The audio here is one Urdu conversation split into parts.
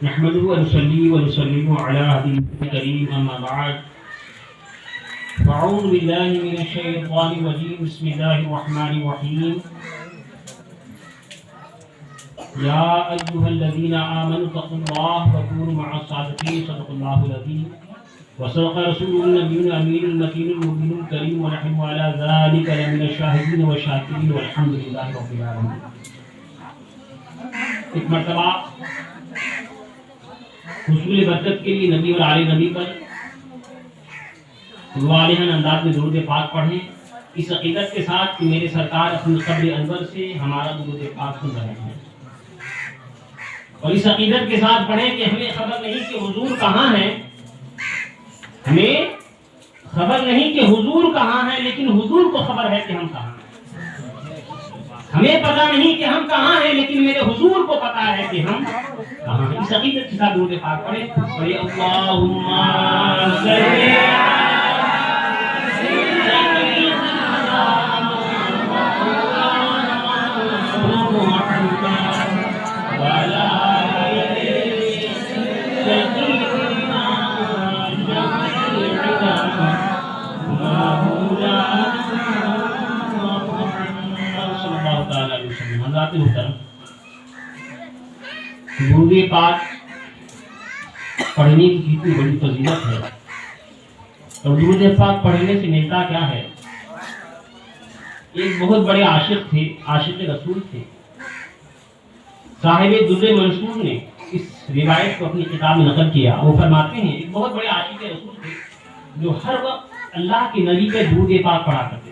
نحمده ونصلي ونسلم على حبيبه الكريم اما بعد فاعوذ بالله من الشيطان الرجيم بسم الله الرحمن الرحيم يا ايها الذين امنوا اتقوا الله وكونوا مع الصادقين صدق الله العظيم وصدق رسوله النبي الامين المكين المؤمن الكريم ونحن على ذلك لمن الشاهدين والشاكرين والحمد لله رب العالمين. ایک مرتبہ حصول برکت کے لیے نبی اور آل نبی پر والہن انداز میں درود پاک پڑھیں اس عقیدت کے ساتھ کہ میرے سرکار اپنی قبر انور سے ہمارا درود پاک سن رہے ہیں، اور اس عقیدت کے ساتھ پڑھیں کہ ہمیں خبر نہیں کہ حضور کہاں ہیں، ہمیں خبر نہیں کہ حضور کہاں ہے، لیکن حضور کو خبر ہے کہ ہم کہاں ہیں. ہمیں پتہ نہیں کہ ہم کہاں ہیں، لیکن میرے حضور کو پتہ ہے کہ ہم کہاں ہیں. اس عقیدت کے ساتھ درود پاک پڑھیں. اللہم صلی درود پاک پڑھنے کی کتنی بڑی فضیلت ہے، اور درود پاک پڑھنے سے ملتا کیا ہے. ایک بہت بڑے عاشق تھے، عاشق رسول تھے، صاحب در منصور نے اس روایت کو اپنی کتاب میں نقل کیا. وہ فرماتے ہیں ایک بہت بڑے عاشق رسول تھے جو ہر وقت اللہ کے نبی پہ درود پاک پڑھا کرتے.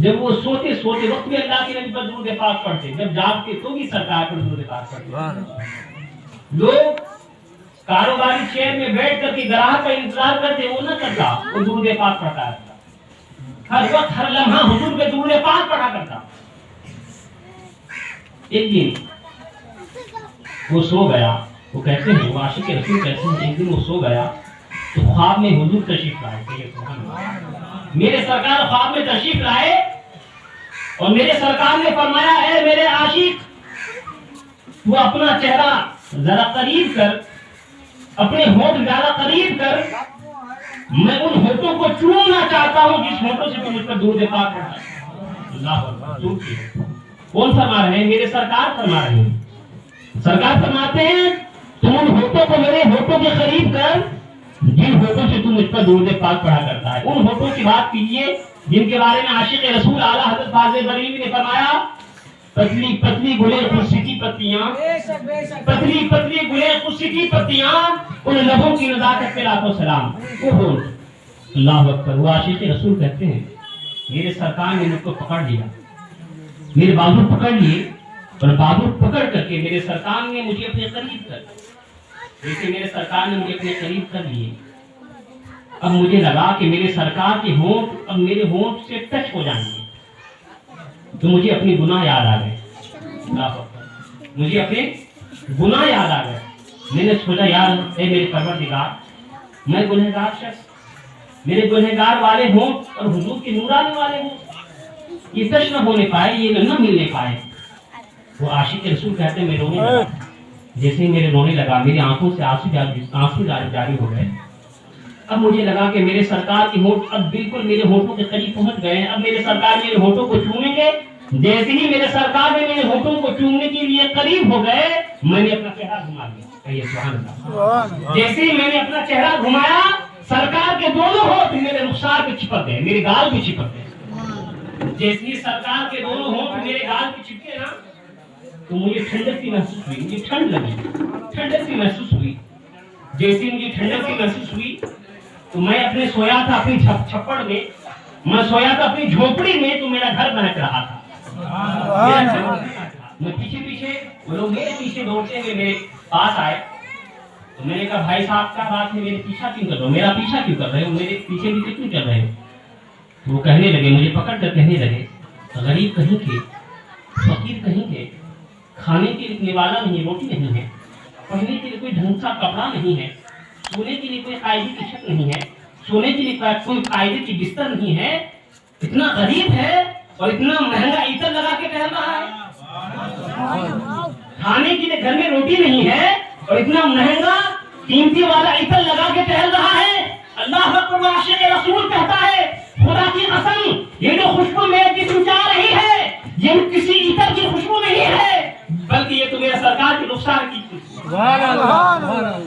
جب وہ سوتے وقت بھی اللہ کے نبی پر درود پاک پڑھتے، جب جاگتے تو بھی سرکار پر درود پاک پڑھتے. لوگ کاروباری چیئر میں بیٹھ کر کے گراہک کا انتظار کرتے، وہ نہ کرتا، وہ درود پاک پڑھتا رہتا. ہر وقت ہر لمحہ حضور پہ درود پاک پڑھا کرتا. ایک دن وہ سو گیا، وہ کہتے ہیں، وہ عاشق رسول کہتے ہیں، ایک دن وہ سو گیا تو خواب میں حضور تشریف لائے. میرے سرکار خواب میں تشریف لائے اور میرے سرکار نے فرمایا، اے میرے عاشق، تو اپنا چہرہ ذرا قریب کر، اپنے ہونٹ ذرا قریب کر، میں ان ہونٹوں کو چومنا چاہتا ہوں جس ہونٹوں سے تو مجھ پر درود پاک پڑھا ہے. اللہ اکبر. کون فرما رہے ہیں؟ میرے سرکار فرما رہے ہیں. سرکار فرماتے ہیں تم ان ہونٹوں کو میرے ہونٹوں کے قریب کر جن ہونٹوں سے تم مجھ پر درود پاک پڑھا کرتا ہے. ان ہونٹوں کی بات کیجیے جن کے بارے میں عاشق رسول اعلیٰ حضرت فاضل بریلوی نے فرمایا، پتلی پتلی گلے خورشید کی پتیاں، پتلی پتلی گلے خورشید کی پتیاں، ان لبوں کی نزاکت پہ لاکھوں سلام. وہ ہونٹ. اللہ اکبر. وہ عاشق رسول کہتے ہیں میرے سرکار نے مجھ کو پکڑ لیا، میرے بازو پکڑ لیے، اور بازو پکڑ کر کے میرے سرکار نے مجھے اپنے قریب کر، جیسے میرے سرکار نے مجھے اپنے قریب کر لیے. اب مجھے لگا کہ میرے سرکار کے ہونٹ اب میرے ہونٹ سے ٹچ ہو جائیں گے، تو مجھے اپنے گناہ یاد آ گئے. مجھے اپنے گناہ یاد آ گئے. میں نے سوچا یار اے میرے پروردگار، میں گنہگار شخص، میرے گنہگار والے ہونٹ اور حضور کے نورانی والے ہونٹ یہ ٹچ نہ ہونے پائے، یہ نہ ملنے پائے. وہ عاشق رسول کہتے ہیں میں رونے لگا. جیسے ہی میرے رونے لگا میری آنکھوں سے آنسو جاری ہو گئے. اب مجھے لگا کہ میرے سرکار کے ہونٹ اب بالکل میرے ہونٹوں کے قریب پہنچ گئے ہیں. اب میرے سرکار میرے ہونٹوں کو چومیں گے. جیسے ہی میرے سرکار نے میرے ہونٹوں کو چومنے کے لیے قریب ہو گئے، میں نے اپنا چہرہ گھما دیا. کہیے سبحان اللہ. جیسے ہی میں نے اپنا چہرہ گھمایا، سرکار کے دونوں ہونٹ میرے رخسار پہ چپک گئے، میرے گال پہ چپک گئے. جیسے ہی سرکار کے دونوں ہونٹ میرے گال پہ چپکے نا، تو مجھے ٹھنڈک سی محسوس ہوئی، مجھے ٹھنڈ لگی، ٹھنڈک سی محسوس ہوئی. جیسے مجھے ٹھنڈک سی محسوس ہوئی تو میں اپنے سویا تھا اپنی چھپڑ میں، میں سویا تھا اپنی جھوپڑی میں، تو میرا گھر بہک رہا تھا. میں پیچھے وہ لوگ میرے پیچھے دوڑتے ہوئے میرے پاس آئے. تو میں نے کہا بھائی صاحب کیا بات ہے، میرے پیچھا کیوں کر رہے ہو، میرا پیچھا کیوں کر رہے ہو، میرے پیچھے کیوں چل رہے ہو. وہ کہنے لگے، مجھے پکڑ کر کہنے لگے، غریب کہیں کے، فقیر کہیں کے، کھانے کے لیے والا نہیں، روٹی نہیں ہے، پہننے کے لیے کوئی ڈھنگ کا کپڑا نہیں ہے، سونے کے لیے کوئی قاعدے کی چھت نہیں ہے، سونے کے لیے کوئی قاعدے کی بستر نہیں ہے، اتنا غریب ہے اور اتنا مہنگا عطر لگا کے قیمتی والا عطر لگا کے ٹہل رہا ہے. اللہ اکبر. وہ عاشق رسول کہتا ہے خدا کی قسم یہ جو خوشبو میرے جسم جا رہی ہے یہ کسی عطر کی خوشبو نہیں ہے بلکہ یہ تو میرے سرکار کی رخسار کی خوشبو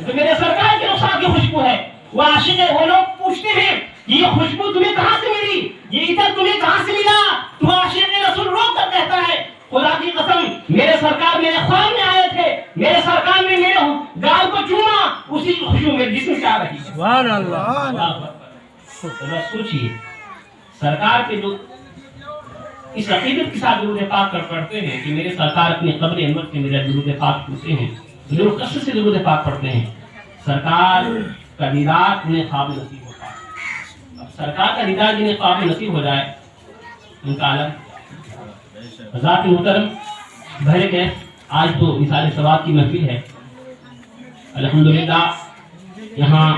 تو میرے سرکار کی رخسار کی خوشبو ہے. وہ عاشق وہ لوگ پوچھتے ہیں یہ خوشبو تمہیں کہاں سے ملی, یہ عطر تمہیں کہاں سے ملا؟ تو عاشق رسول رو کر کہتا ہے خدا کی قسم میرے سرکار میرے خواب میں آئے تھے, میرے سرکار نے میرے گال کو چوما, اسی کی خوشبو میرے جسم سے آ رہی ہے. سبحان اللہ. سوچیے سرکار کے جو اس عقیدت کے ساتھ درود پاک پڑھتے ہیں کہ میرے سرکار اپنی قبر انور سے میرے درود پاک پڑھتے ہیں, جو کثرت سے درود پاک پڑھتے ہیں, سرکار کا دیدار انہیں خواب نصیب ہوتا ہے. اب سرکار کا دیدار جنہیں خواب نصیب ہو جائے ان کا عالم. ذات محترم بہرے کے آج تو مثال ثواب کی محفل ہے. الحمدللہ یہاں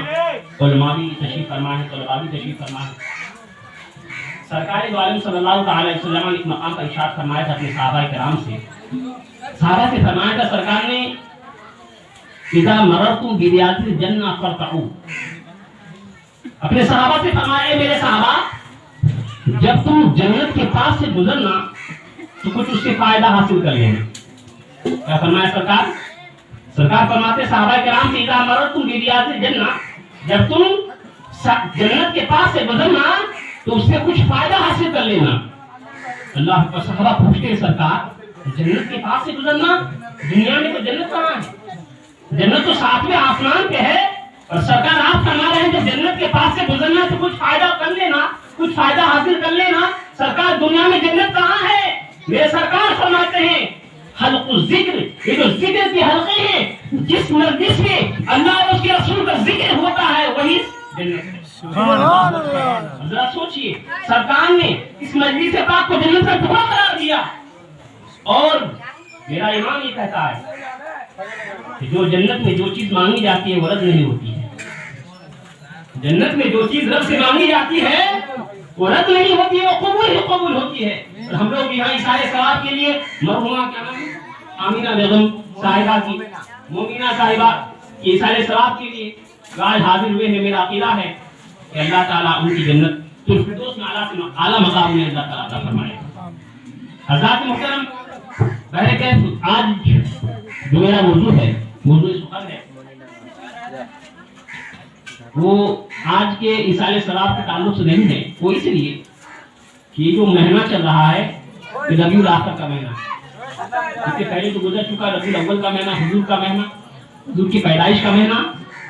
علماء بھی تشریف فرما ہے, طلباء بھی تشریف فرما ہے. سرکار دو عالم صلی اللہ تعالی علیہ وسلم نے ایک مقام پر ارشاد فرمایا تھا اپنے صحابہ کرام سے. صحابہ سے فرمایا تھا سرکار نے اذا مررتم بریاض الجنہ فارتعوا. اپنے صحابہ سے فرمایا میرے صحابہ جب تم جنت کے پاس سے گزرنا تو کچھ اس سے فائدہ حاصل کر لینا. کیا فرمایا سرکار؟ سرکار فرماتے صحابہ کرام سے اذا مررتم بریاض الجنہ جب تم جنت کے پاس سے گزرنا تو اس سے کچھ فائدہ حاصل کر لینا. اللہ کا صحابہ پوچھتے ہیں سرکار جنت کے پاس سے گزرنا, دنیا میں تو جنت کہاں ہے؟ جنت تو ساتویں آسمان پہ ہے, اور سرکار آپ فرما رہے ہیں کہ جنت کے پاس سے گزرنا تو کچھ فائدہ کر لینا, کچھ فائدہ حاصل کر لینا. سرکار دنیا میں جنت کہاں ہے؟ میرے سرکار فرماتے ہیں حلق الذکر, یہ جو ذکر کی حلقے ہیں جس مجلس میں اللہ اور اس کے رسول کا ذکر ہوتا ہے وہی جنت ہے. ذرا سوچئے سرکار نے اس مجلس پاک کو جنت کا ٹکڑا قرار دیا. اور میرا ایمان یہ کہتا ہے کہ جو جنت میں جو چیز مانگی جاتی ہے وہ رد نہیں ہوتی ہے. جنت میں جو چیز رب سے مانگی جاتی ہے وہ رد نہیں ہوتی ہے, وہ قبول ہی قبول ہوتی ہے. اور ہم لوگ یہاں اشارے ثواب کے لیے مرحومہ کیا نام ہے آمینہ بیگم صاحبہ کی مومنہ صاحبہ کی اشارے ثواب کے لیے آج حاضر ہوئے ہیں. میرا عقیدہ ہے کہ اللہ تعالیٰ ان کی جنت الفردوس میں اعلیٰ مقام میں اللہ تعالیٰ عطا فرمائے. حضرات محترم بہرکیف آج جو میرا موضوع ہے, موضوع سخن ہے, وہ آج کے اشارے ثواب کے تعلق سے نہیں ہے. وہ اس لیے کہ یہ جو مہینہ چل رہا ہے یہ ربیع الاخر کا مہینہ, اس سے پہلے تو گزر چکا ربیع الاول کا مہینہ, حضور کا مہینہ, حضور کی پیدائش کا مہینہ.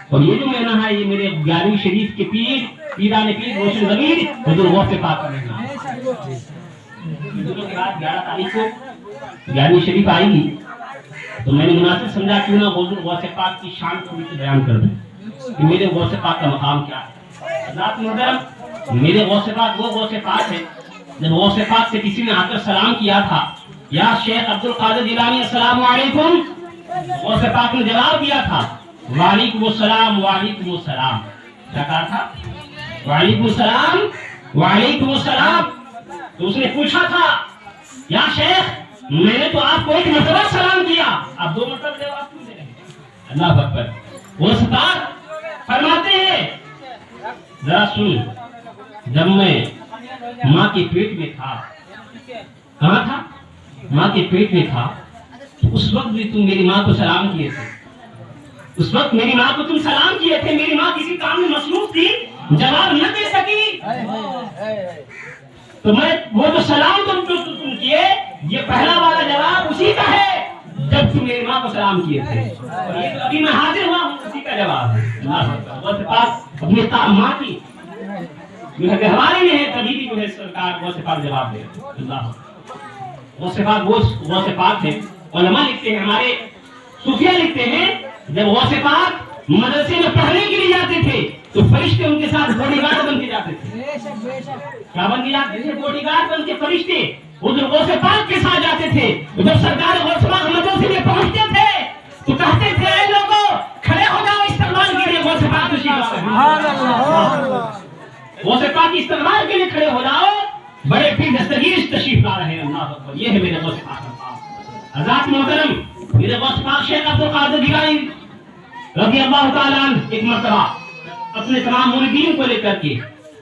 اور یہ جو مہینہ ہے یہ میرے 11ویں شریف کے پیران پیر روشن ضمیر حضور غوث پاک کا مہینہ ہے. حضور کے بعد 11 تاریخ کو 11ویں شریف آئے گی تو میں نے مناسب سمجھا کیوں نہ حضور غوث پاک کی شان کو بھی بیان کر دوں کہ میرے غوث پاک کا مقام کیا ہے. حضرات محترم میرے غوث پاک وہ غوث پاک ہے جب غوث پاک سے کسی نے آ کر سلام کیا تھا یا شیخ عبد القادر جیلانی السلام علیکم, غوث پاک نے جواب دیا تھا وعلیکم السلام وعلیکم السلام. کیا کہا تھا؟ وعلیکم السلام وعلیکم السلام. تو اس نے پوچھا تھا یا شیخ میں نے تو آپ کو ایک مرتبہ سلام کیا, آپ 2 مرتبہ جواب کیوں دے رہے ہیں؟ اللہ اکبر. غوث پاک فرماتے ہیں ذرا سن, جب میں ماں کے پیٹ میں تھا, کہاں تھا؟ ماں کے پیٹ میں تھا, تو اس وقت بھی تم میری ماں کو سلام کیے تھے, اس وقت میری ماں کو تم سلام کیے تھے. میری ماں کسی کام میں مصروف تھی, جواب نہ دے سکی, تو میں وہ جو سلام تم کیے یہ پہلا والا جواب اسی کا ہے جب تم میری ماں کو سلام کیے تھے, اور یہ ابھی میں حاضر ہوا ہوں اسی کا جواب ہے. غوث پاک اپنی ماں کی ہمارے میں ہے تبھی بھی جو ہے سرکار غوث پاک جواب دے. اللہ غوث پاک غوث پاک ہے. علماء لکھتے ہیں, ہمارے صوفیہ لکھتے ہیں جب غوث پاک مدرسے میں پڑھنے کے لیے جاتے تھے تو فرشتے ان کے ساتھ باڈی گارڈ بن کے جاتے تھے. کیا بن کے جاتے تھے؟ باڈی گارڈ بن کے فرشتے حضور غوث پاک کے ساتھ جاتے تھے. جب سرکار غوث پاک مدرسے میں پہنچتے تھے تو کہتے تھے اے لوگوں کھڑے ہو جاؤ استقبال کے لیے غوث پاک تشریف لائے. غوث پاک استقبال کے لیے کھڑے ہو جاؤ, بڑے پیر دستگیر تشریف لا رہے ہیں. اللہ اکبر. یہ ہے میرے غوث پاک کا مقام. حضرات محترم میرے غوث پاک شیخ عبد القادر جیلانی رضی اللہ تعالیٰ عنہ ایک مرتبہ اپنے تمام مریدین کو لے کر کے،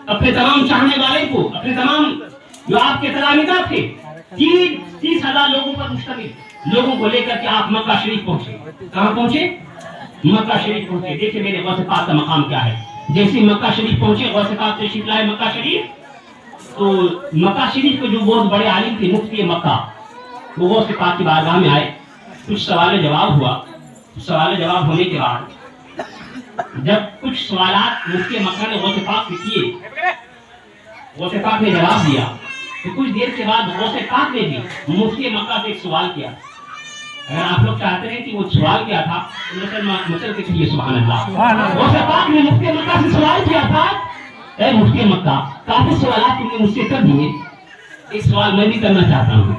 اپنے تمام چاہنے والے کو، اپنے تمام جو آپ کے تلامذہ تھے 30,000 لوگوں پر مشتمل لوگوں کو لے کر کے آپ مکہ شریف پہنچے. کہاں پہنچے؟ مکہ شریف پہنچے. دیکھیں میرے غوث پاک کا مقام کیا ہے. جیسے مکہ شریف پہنچے، غوث پاک تشریف لائے مکہ شریف، تو مکہ شریف کے جو بہت بڑے عالم تھے مفتی مکہ، وہ غوث پاک کی بارگاہ میں آئے. کچھ سوال جواب ہوا. سوال جواب ہونے کے بعد جب کچھ سوالات مفتی مکہ نے غوث پاک سے کیے، غوث پاک نے جواب دیا، تو کچھ دیر کے بعد غوث پاک نے بھی مفتی مکہ سے ایک سوال کیا. اگر آپ لوگ چاہتے ہیں کہ وہ سوال کیا تھا تو مچل کے چلیے سبحان اللہ. غوث پاک نے مفتی مکہ سے سوال کیا تھا، اے مفتی مکہ کافی سوالات تم نے مجھ سے کر دیے، ایک سوال میں بھی کرنا چاہتا ہوں.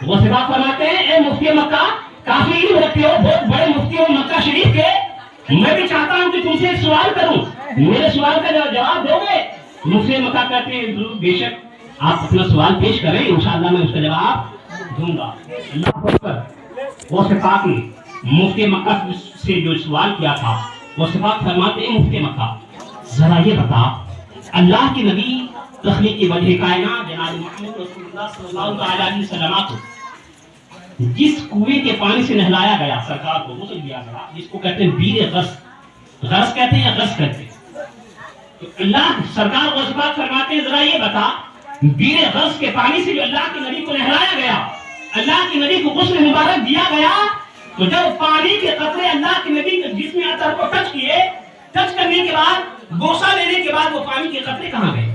غوث پاک فرماتے ہیں اے مفتی مکہ کافی علم رکھتے ہو، بہت بڑے مفتی ہو مکہ شریف کے، میں بھی چاہتا ہوں کہ تم سے ایک سوال کروں، میرے سوال کا جواب دو گے؟ مفتی مکہ کہتے ہیں ضرور بے شک آپ اپنا سوال پیش کریں، انشاءاللہ میں اس کا جواب دوں گا. اللہ اکبر. غوث پاک نے مفتی مکہ سے جو سوال کیا تھا، غوث پاک فرماتے ہیں مفتی مکہ ذرا یہ بتا، اللہ کے نبی تخلیق وجہ کائنات جناب محمد رسول اللہ صلی اللہ علیہ وسلم کو جس کنویں کے پانی سے نہلایا گیا، سرکار کو غسل دیا گیا، جس کو کہتے ہیں بیر غسل، غسل کہتے ہیں یا غسل کہتے ہیں، تو اللہ سرکار غوث پاک فرماتے ہیں ذرا یہ بتا، بیر غسل کے پانی سے جو اللہ کے نبی کو نہلایا گیا، اللہ کے نبی کو غسل مبارک دیا گیا، تو جب پانی کے قطرے اللہ کے نبی کے جسم اطہر کو ٹچ کیے، ٹچ کرنے کے بعد بوسہ لینے کے بعد وہ پانی کے قطرے کہاں گئے؟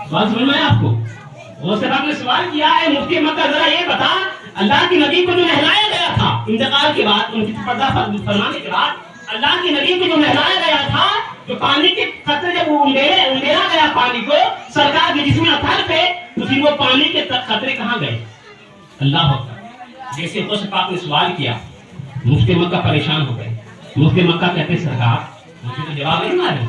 سوال سمجھ میں آپ کو؟ غوث پاک نے سوال کیا ہے مفتی مکہ ذرا یہ بتا، اللہ کے نبی کو جو نہلایا گیا تھا انتقال کے بعد، ان کی پردہ فرمانے کے بعد اللہ کے نبی کو جو نہلایا گیا تھا، جو پانی کے قطرے جب وہ اندھیرا گیا پانی کو سرکار کے جسم اطہر پہ، تو پھر وہ پانی کے قطرے کہاں گئے؟ اللہ اکبر. جیسے غوث پاک نے سوال کیا، مفتی مکہ پریشان ہو گئے. مفتی مکہ کہتے سرکار مجھے تو جواب نہیں معلوم،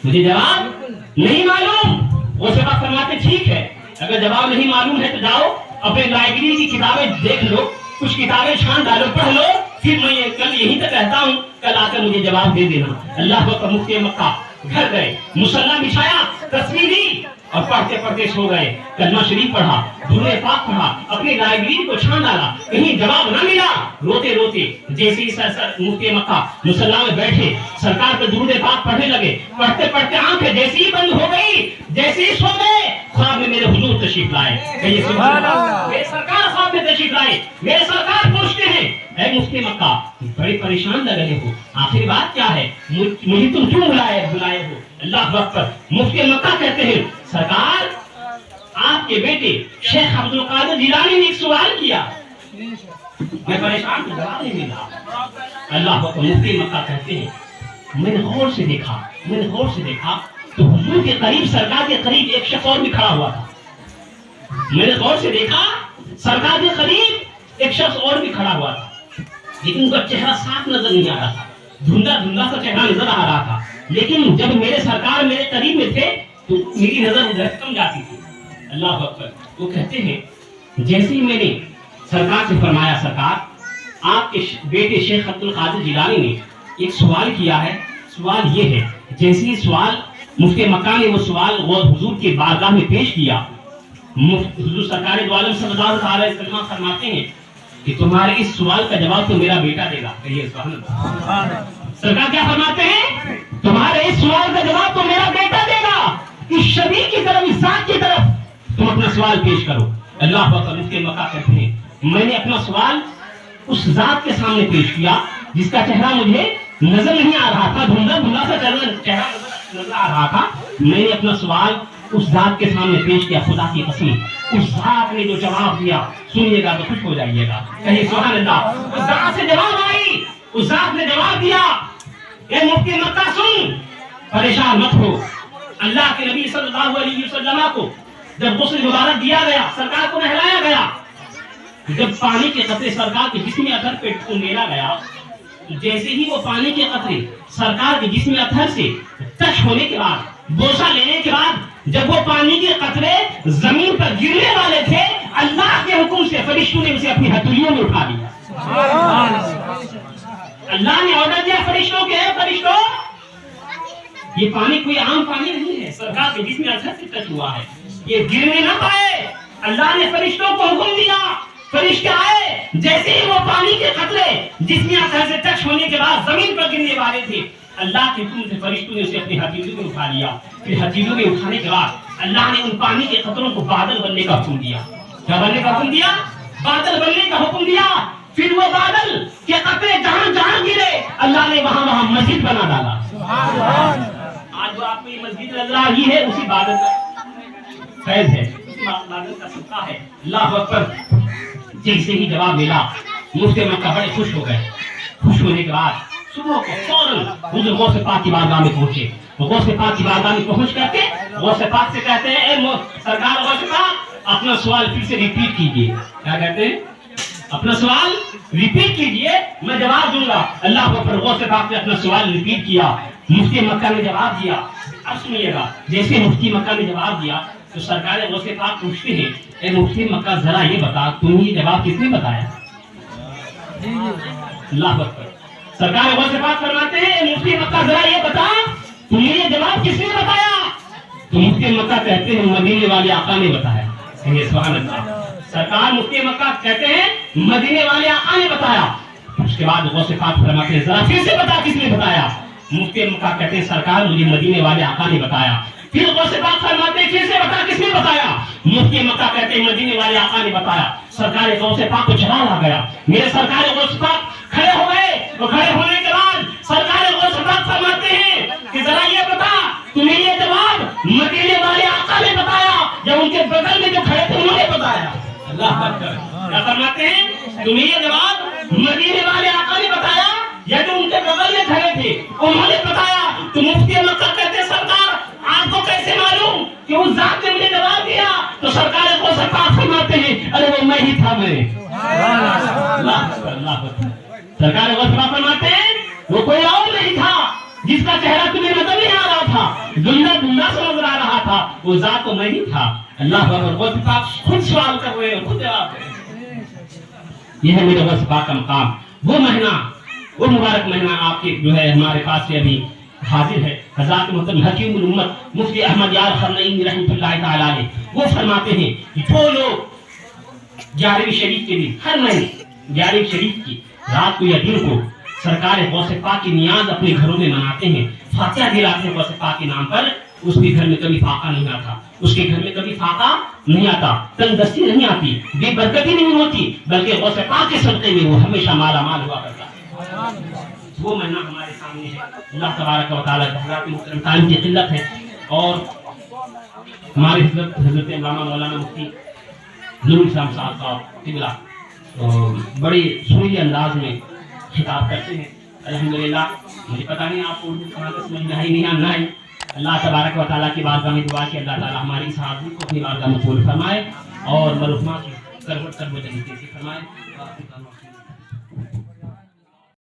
مجھے جواب نہیں معلوم. غوث پاک فرماتے ٹھیک ہے، اگر جواب نہیں معلوم ہے تو جاؤ اپنے لائبریری کی کتابیں دیکھ لو، کچھ کتابیں چھان ڈالو، پڑھ لو، پھر میں کل یہیں تک رہتا ہوں، کل آ کر مجھے جواب دے دینا. اللہ اکبر. مفتی مکہ گھر گئے، مصلی بچھایا، تصویر دی اور پڑھتے پڑھتے سو گئے. کلمہ شریف پڑھا، درود پاک پڑھا، اپنی لائبریری کو چھان ڈالا، کہیں جواب نہ ملا. روتے روتے جیسے ہی مفتی مکہ مصلی میں بیٹھے سرکار پہ درود پاک پڑھنے لگے، پڑھتے پڑھتے آنکھیں جیسے ہی بند ہو گئی، جیسے ہی سو گئے، خواب میں میرے حضور تشریف لائے. کہیے سبحان اللہ. میرے سرکار خواب میں تشریف لائے، میرے سرکار پوچھتے ہیں اے مفتی مکہ بڑے پریشان لگ رہے ہو، آخر بات کیا ہے، مجھے تم کیوں بلائے ہو؟ اللہ اکبر. مفتی مکہ کہتے ہیں سرکار آپ کے بیٹے شیخ عبد القادر جیلانی نے ایک سوال کیا، میں پریشان ہوں، جواب نہیں ملا. اللہ اکبر. مفتی مکہ کہتے ہیں میں نے غور سے دیکھا تو حضور کے قریب، سرکار کے قریب ایک شخص اور بھی کھڑا ہوا تھا. میں نے غور سے دیکھا سرکار کے قریب ایک شخص اور بھی کھڑا ہوا تھا، لیکن ان کا چہرہ صاف نظر نہیں آ رہا تھا، دھندلا سا چہرہ نظر آ رہا تھا. لیکن جب میرے سرکار میرے قریب میں تھے تو میری نظر ادھر کم جاتی تھی. اللہ اکبر. وہ کہتے ہیں جیسے ہی میں نے سرکار سے فرمایا سرکار آپ کے بیٹے شیخ عبد القادر جیلانی نے ایک سوال کیا ہے، سوال یہ ہے، جیسے ہی سوال مفتی مکہ نے وہ سوال حضور کے بارگاہ میں پیش کیا، حضور سرکار دو عالم صلی اللہ علیہ وسلم فرماتے ہیں کہ تمہارے اس سوال کا جواب تو میرا بیٹا دے گا. کہیے سبحان اللہ. سرکار کیا فرماتے ہیں؟ تمہارے اس سوال کا جواب تو میرا بیٹا دے گا. اس شبیہ کی طرف، اس ذات کی طرف تم اپنا سوال پیش کرو. اللہ اکبر. مفتی مکہ کہتے ہیں میں نے اپنا سوال اس ذات کے سامنے پیش کیا جس کا چہرہ مجھے نظر نہیں آ رہا تھا، دھندلا سا چہرہ نظر آ رہا تھا. میں نے اپنا سوال اس ذات کے سامنے پیش کیا. خدا کی قسم اس ذات نے جو جواب دیا، سنیے گا تو خوش ہو جائیے گا. کہیں سبحان اللہ. اس ذات سے جواب آئی، اس ذات نے جواب دیا اے مفتی مکہ سن، پریشان مت ہو. اللہ کے نبی صلی اللہ علیہ وسلم کو جب غسل مبارک دیا گیا، سرکار کو نہلایا گیا، جب پانی کے قطرے سرکار کے جسم اطہر پہ ڈالا گیا، جیسے ہی وہ پانی کے قطرے سرکار کے جسم اطہر سے ٹچ ہونے کے بعد، بوسہ لینے کے بعد، جب وہ پانی کے قطرے زمین پر گرنے والے تھے، اللہ کے حکم سے فرشتوں نے اسے اپنی ہتھیلیوں میں اٹھا لیا. اللہ نے آرڈر دیا فرشتوں کے، فرشتوں یہ پانی کوئی عام پانی نہیں ہے، سرکار کے جسم اطہر سے ٹچ ہوا ہے، یہ گرنے نہ پائے۔ اللہ نے فرشتوں کو حکم دیا، فرشتے آئے، جیسے ہی وہ پانی کے قطرے جسم اطہر سے ٹچ ہونے کے بعد زمین پر گرنے والے تھے، اللہ کے حکم سے فرشتوں نے اسے اپنی ہتھیلیوں میں اٹھا لیا۔ پھر ہتھیلیوں میں اٹھانے کے بعد اللہ نے ان پانی کے قطروں کو بادل بننے کا حکم دیا۔ کیا بننے کا حکم دیا؟ بادل بننے کا حکم دیا۔ پھر وہ بادل کے قطرے جہاں جہاں گرے اللہ نے وہاں وہاں مسجد بنا ڈالا۔ آج جو آپ کو یہ مسجد نظر آ رہی ہے اسی بادل کا فیض ہے، اسی بادل کا صدقہ ہے۔ اللہ اکبر۔ جیسے ہی جواب ملا مفتی مکہ بڑے خوش ہو گئے۔ خوش ہونے کے بعد صبح کو فوراً حضور غوث پاک کی بارگاہ میں پہنچے۔ غوث پاک کی بارگاہ میں پہنچ کر کے غوث پاک سے کہتے ہیں، اے سرکار غوث پاک اپنا سوال پھر سے ریپیٹ کیجئے۔ کیا کہتے ہیں؟ اپنا سوال ریپیٹ کیجئے، میں جواب دوں گا۔ اللہ اکبر۔ غوث پاک نے اپنا سوال ریپیٹ کیا، مفتی مکہ نے جواب دیا۔ اب سنیے گا، جیسے مفتی مکہ نے جواب دیا تو سرکار غوث پاک پوچھتے ہیں، اے مفتی مکہ ذرا یہ بتا تمہیں یہ جواب کس نے بتایا؟ اللہ اکبر۔ سرکار غوث پاک فرماتے ہیں، اے مفتی مکہ ذرا یہ بتا تمہیں یہ جواب کس نے بتایا؟ تو مفتی مکہ کہتے ہیں مدینے والے آقا نے بتایا۔ سبحان اللہ۔ سرکار مفتی مکہ کہتے ہیں مدینے والے آقا نے بتایا۔ اس کے بعد غوث پاک فرماتے ہیں ذرا پھر سے بتا کس نے بتایا؟ مفتی مکہ کہتے ہیں سرکار مجھے مدینے والے آقا نے بتایا۔ پھر غوث پاک فرماتے ہیں پھر سے بتا کس نے بتایا؟ مفتی مکہ کہتے ہیں مدینے والے آقا نے بتایا۔ سرکار غوث پاک کو جلال آ گیا، میرے سرکار غوث پاک کھڑے ہو گئے۔ تو کھڑے ہونے کے بعد سرکار غوث پاک فرماتے ہیں کہ ذرا یہ بتا تمہیں یہ جواب مدینے والے آقا نے بتایا یا ان کے بغل میں جو کھڑے تھے انہوں نے بتایا؟ اللہ اکبر۔ کیا فرماتے ہیں؟ تمہیں یہ جواب مدینے والے آقا نے بتایا یا جو ان کے بغل میں کھڑے تھے انہوں نے بتایا؟ تو مفتی مکہ کہتے ہیں سرکار آپ کو کیسے معلوم کہ اس ذات نے مجھے جواب دیا؟ تو سرکار کو سرکار فرماتے ہیں ارے وہ میں ہی تھا، میں اللہ سرکار کو فرماتے ہیں وہ کوئی اور نہیں تھا جس کا چہرہ تمہیں نظر نہیں آ رہا تھا، دھندلا دھندلا سے نظر آ رہا تھا، وہ ذات تو میں ہی تھا۔ اللہ غوث پاک خود سوال کر رہے ہیں، خود جواب دے رہے ہیں۔ یہ ہے میرے غوث پاک کا مقام۔ وہ مہینہ، وہ مبارک مہینہ آپ کے جو ہے ہمارے پاس سے ابھی حاضر ہے۔ حضرات محترم حکیم الامت مفتی احمد یار خرنئی رحمۃ اللہ تعالی علیہ وہ فرماتے ہیں کہ جو لوگ 11ویں شریف کے دن ہر مہینے 11ویں شریف کی رات کو یا دن کو سرکار غوث پاک کی نیاز اپنے گھروں میں مناتے ہیں، فاتحہ دلاتے ہیں غوث پاک کے نام پر، اس کے گھر میں کبھی فاقہ نہیں آتا، اس کے گھر میں کبھی فاقہ نہیں آتا، تنگدستی نہیں آتی، بے برکتی نہیں ہوتی، بلکہ غوث پاک کے صدقے میں وہ ہمیشہ مالا مال ہوا کرتا ہے۔ وہ مہینہ ہمارے سامنے ہے۔ اللہ تبارک و تعالیٰ حضرات محترم ٹائم کی قلت ہے اور ہمارے حضرت علامہ مولانا مفتی نور اسلام صاحب قبلہ بڑے سریلی انداز میں خطاب کرتے ہیں۔ الحمدللہ مجھے پتہ نہیں آپ کو اردو کہاں تک سمجھ میں آئی نہیں آنا ہے۔ اللہ تبارک و تعالیٰ کی بارگاہ میں دعا کہ اللہ تعالیٰ ہماری اس حاضری کو اپنی بارگاہ میں قبول فرمائے اور مرحومہ کی کروٹ طریقے سے فرمائے۔